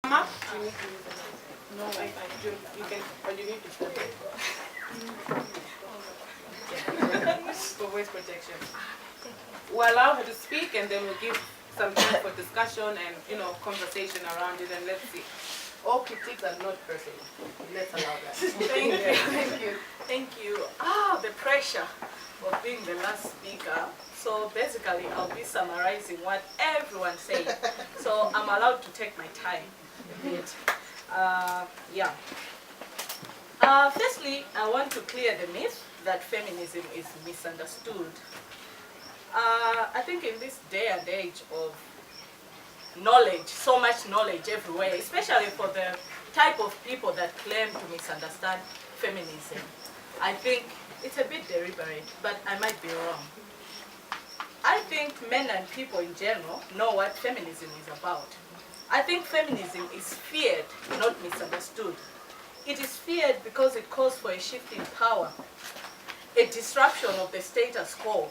Mama? No, you can, but you need to put it. For voice protection. We'll allow her to speak and then we'll give some time for discussion and, conversation around it, and let's see. All critiques are not personal. Let's allow that. Thank you, thank you, thank you. The pressure of being the last speaker. So basically, I'll be summarizing what everyone said. So I'm allowed to take my time a bit. Firstly, I want to clear the myth that feminism is misunderstood. I think in this day and age of knowledge, so much knowledge everywhere, especially for the type of people that claim to misunderstand feminism, I think it's a bit deliberate, but I might be wrong. I think men and people in general know what feminism is about. I think feminism is feared, not misunderstood. It is feared because it calls for a shift in power, a disruption of the status quo.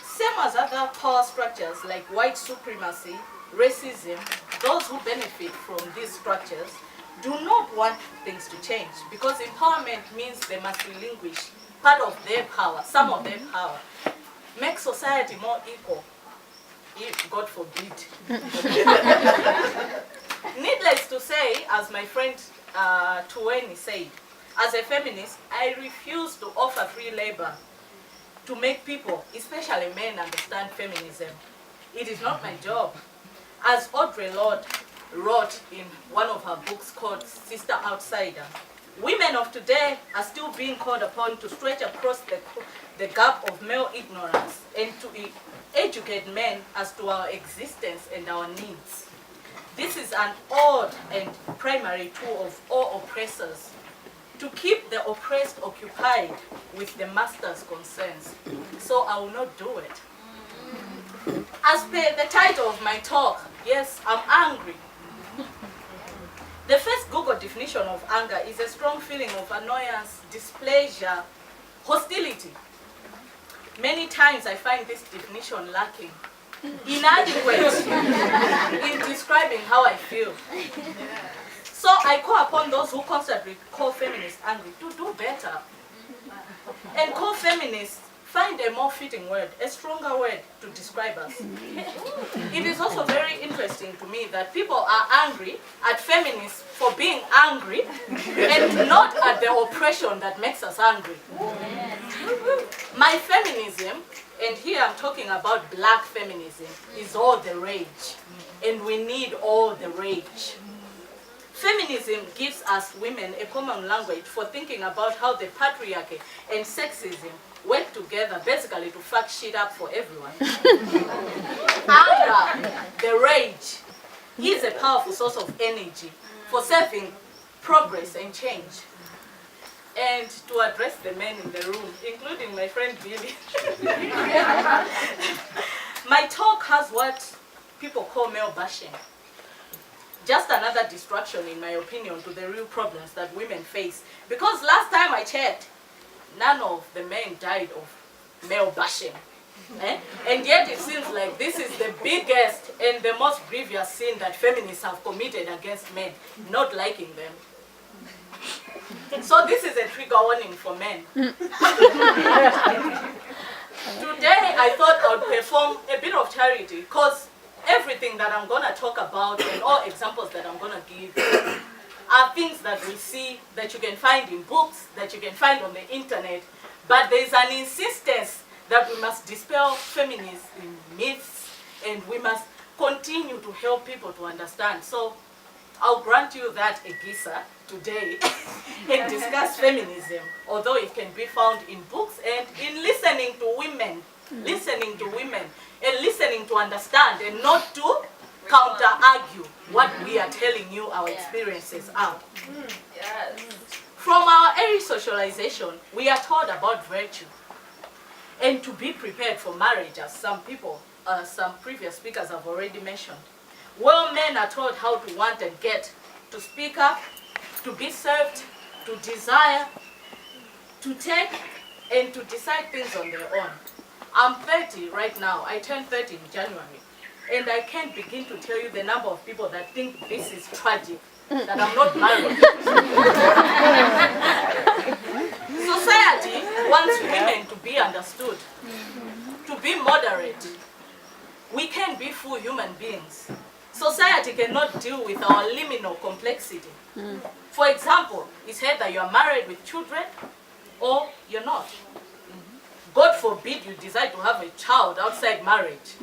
Same as other power structures like white supremacy, racism, those who benefit from these structures do not want things to change, because empowerment means they must relinquish part of their power, some of their power, make society more equal, if God forbid. Needless to say, as my friend Tuweni said, as a feminist, I refuse to offer free labor to make people, especially men, understand feminism. It is not my job. As Audre Lorde wrote in one of her books called Sister Outsider, women of today are still being called upon to stretch across the gap of male ignorance and to educate men as to our existence and our needs. This is an old and primary tool of all oppressors, to keep the oppressed occupied with the master's concerns. So I will not do it. As per the title of my talk, yes, I'm angry. The first Google definition of anger is a strong feeling of annoyance, displeasure, hostility. Many times I find this definition lacking, inadequate in describing how I feel. So I call upon those who constantly call feminists angry to do better. And call feminists, find a more fitting word, a stronger word to describe us. It is also very interesting to me that people are angry at feminists for being angry and not at the oppression that makes us angry. My feminism, and here I'm talking about black feminism, is all the rage. And we need all the rage. Feminism gives us women a common language for thinking about how the patriarchy and sexism work together basically to fuck shit up for everyone. Anger, the rage, is a powerful source of energy for serving progress and change. And to address the men in the room, including my friend Billy, my talk has what people call male bashing. Just another distraction, in my opinion, to the real problems that women face. Because last time I checked, none of the men died of male bashing. And yet it seems like this is the biggest and the most grievous sin that feminists have committed against men, not liking them. So this is a trigger warning for men. Today I thought I would perform a bit of charity, because everything that I'm going to talk about and all examples that I'm going to give are things that we see, that you can find in books, that you can find on the internet. But there's an insistence that we must dispel feminism myths and we must continue to help people to understand. So I'll grant you that Egisa today and discuss feminism, although it can be found in books and in listening to women, and listening to understand and not to counter-argue what we are telling you our experiences are. Yes. From our early socialization, we are taught about virtue and to be prepared for marriage, as some previous speakers have already mentioned. Well, men are taught how to want and get, to speak up, to be served, to desire, to take, and to decide things on their own. I'm 30 right now. I turned 30 in January. And I can't begin to tell you the number of people that think this is tragic, that I'm not married. Society wants women to be understood, to be moderate. We can be full human beings. Society cannot deal with our liminal complexity. For example, it's either you are married with children or you're not. God forbid you decide to have a child outside marriage.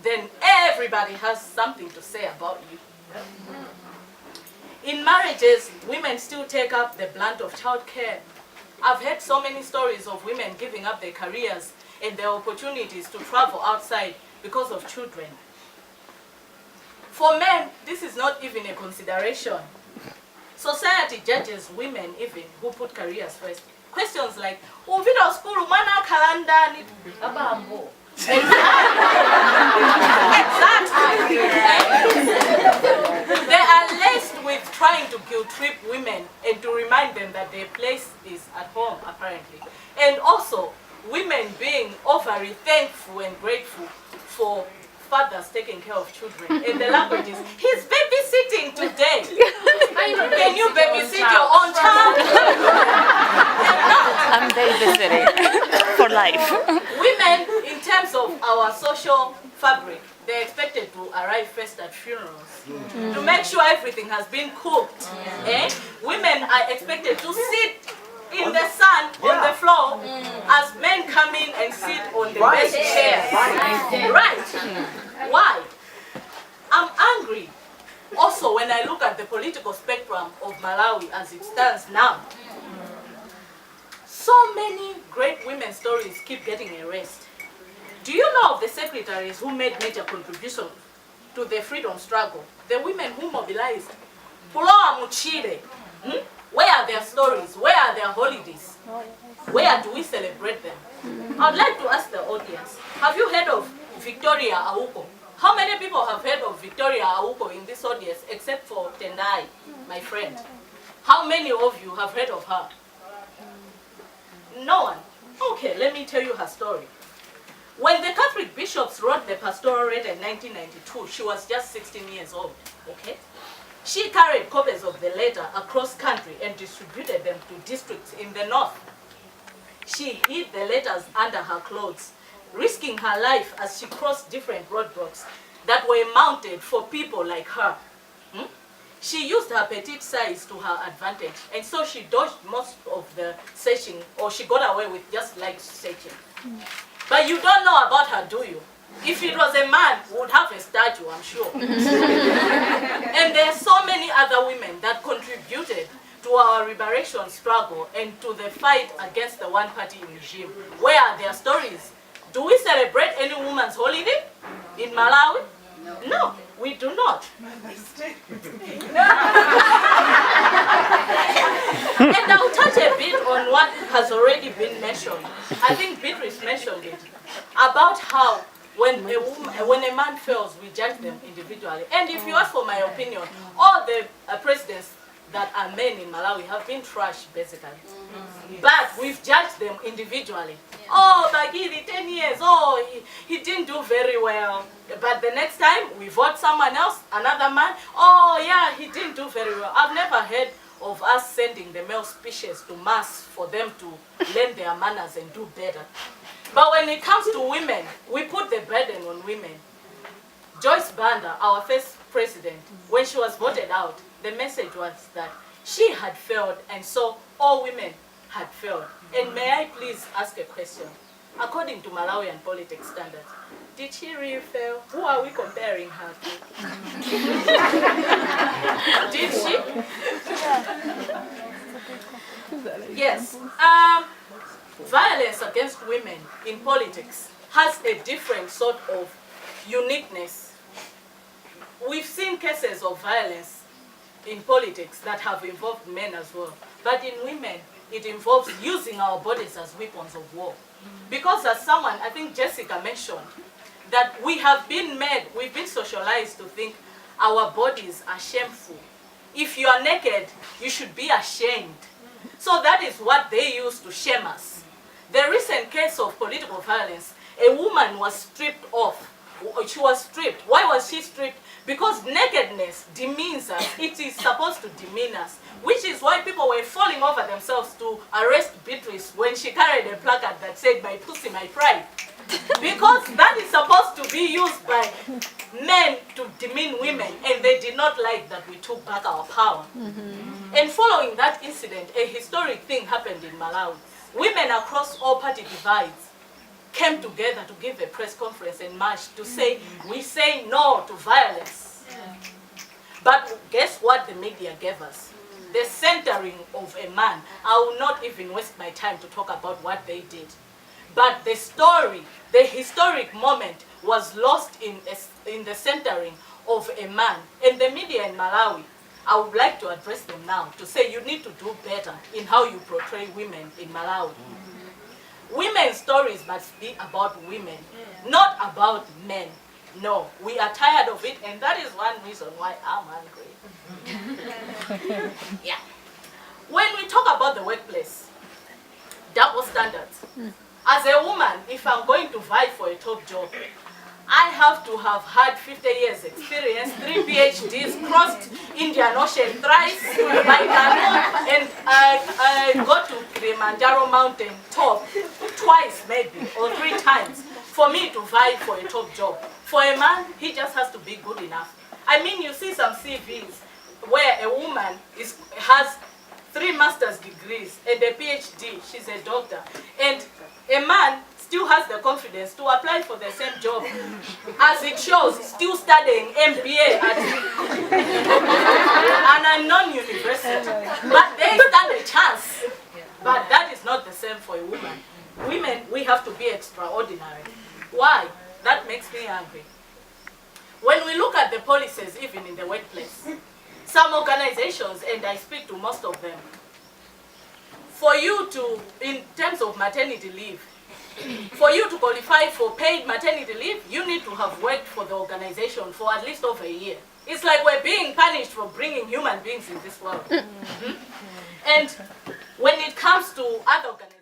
Then everybody has something to say about you. In marriages, women still take up the brunt of childcare. I've heard so many stories of women giving up their careers and their opportunities to travel outside because of children. For men, this is not even a consideration. Society judges women even who put careers first. Questions like, "Uvira school mwana kalanda ni abambo." Exactly. They are laced with trying to guilt trip women and to remind them that their place is at home, apparently. And also, women being overly thankful and grateful for fathers taking care of children. And the language is, "He's babysitting today." Can you babysit your own child? I'm babysitting for life. Women, in terms of our social fabric, they're expected to arrive first at funerals to make sure everything has been cooked. Women are expected to sit in the sun on the floor as men come in and sit on the best chair. Right. Why? I'm angry. Also, when I look at the political spectrum of Malawi as it stands now, so many great women stories keep getting erased. Do you know of the secretaries who made major contributions to the freedom struggle? The women who mobilized. Puloa Muchire. Where are their stories? Where are their holidays? Where do we celebrate them? I'd like to ask the audience, have you heard of Victoria Auko? How many people have heard of Victoria Auko in this audience except for Tendai, my friend? How many of you have heard of her? No one? Okay, let me tell you her story. When the Catholic bishops wrote the pastoral rate in 1992, she was just 16 years old, okay? She carried copies of the letter across country and distributed them to districts in the north. She hid the letters under her clothes, risking her life as she crossed different roadblocks that were mounted for people like her. She used her petite size to her advantage, and so she dodged most of the searching, or she got away with just light searching. But you don't know about her, do you? If it was a man, we would have a statue, I'm sure. And there are so many other women that contributed to our liberation struggle and to the fight against the one-party regime. Where are their stories? Do we celebrate any woman's holiday in Malawi? No, we do not. And I'll touch a bit on what has already been mentioned. I think Beatrice mentioned it, about how when a man fails, we judge them individually. And if you ask for my opinion, all the presidents that are men in Malawi have been trashed, basically. But we've judged them individually. Oh, Bagiri, 10 years, oh, he didn't do very well. But the next time, we vote someone else, another man, oh yeah, he didn't do very well. I've never heard of us sending the male species to mass for them to learn their manners and do better. But when it comes to women, we put the burden on women. Joyce Banda, our first president, when she was voted out, the message was that she had failed, and so all women had failed. And may I please ask a question? According to Malawian politics standards, did she really fail? Who are we comparing her to? Did she? Yes. Violence against women in politics has a different sort of uniqueness. We've seen cases of violence in politics that have involved men as well. But in women, it involves using our bodies as weapons of war. Because as someone, I think Jessica mentioned, that we have been made, we've been socialized to think our bodies are shameful. If you are naked, you should be ashamed. So that is what they use to shame us. The recent case of political violence, a woman was stripped off she was stripped. Why was she stripped? Because nakedness demeans us. It is supposed to demean us, which is why people were falling over themselves to arrest Beatrice when she carried a placard that said, "My pussy, my pride." Because that is supposed to be used by men to demean women, and they did not like that we took back our power. And following that incident, a historic thing happened in Malawi. Women across all party divides came together to give a press conference and march to say, we say no to violence. But guess what the media gave us? The centering of a man. I will not even waste my time to talk about what they did. But the story, the historic moment was lost in the centering of a man. And the media in Malawi, I would like to address them now to say you need to do better in how you portray women in Malawi. Women's stories must be about women, not about men. No, we are tired of it, and that is one reason why I'm angry. Yeah. When we talk about the workplace, double standards. As a woman, if I'm going to vie for a top job, I have to have had 50 years experience, 3 PhDs, crossed Indian Ocean thrice by canoe, and I got to Kilimanjaro mountain top twice maybe, or 3 times, for me to vie for a top job. For a man, he just has to be good enough. I mean, you see some CVs where a woman has 3 master's degrees and a PhD, she's a doctor, and a man still has the confidence to apply for the same job, as it shows, still studying MBA at an unknown university. But they stand a chance. But that is not the same for a woman. Women, we have to be extraordinary. Why? That makes me angry. When we look at the policies, even in the workplace, some organizations, and I speak to most of them, for you to, in terms of maternity leave, for you to qualify for paid maternity leave, you need to have worked for the organization for at least over a year. It's like we're being punished for bringing human beings in this world. And when it comes to other organizations,